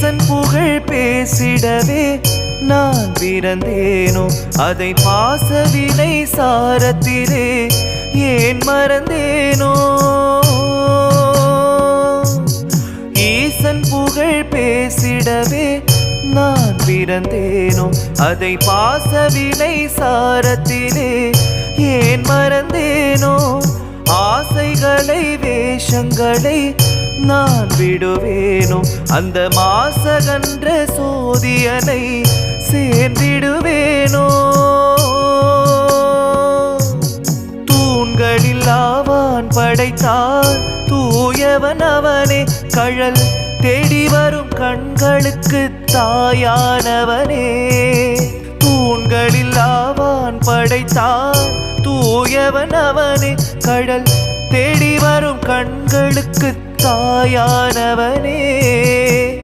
ஈசன் புகழ் பேசிடவே நான் பிறந்தேனோ அதை பாசவினை சாரத்திலே ஏன் மறந்தேனோ ஈசன் புகழ் பேசிடவே நான் பிறந்தேனோ அதை பாசவினை சாரத்திலே ஏன் மறந்தேனோ ஆசைகளை வேஷங்களை நான் விடுவேனோ அந்த மாசகன்ற சோதியனை சேர்ந்திடுவேனோ தூண்களில் ஆவான் படைத்தான் தூயவன் அவனே கழல் தேடி வரும் கண்களுக்கு தாயானவனே தூண்களில் ஆவான் படைத்தான் தூயவன் அவனே கடல் தேடி வரும் கண்களுக்கு தாயானவனே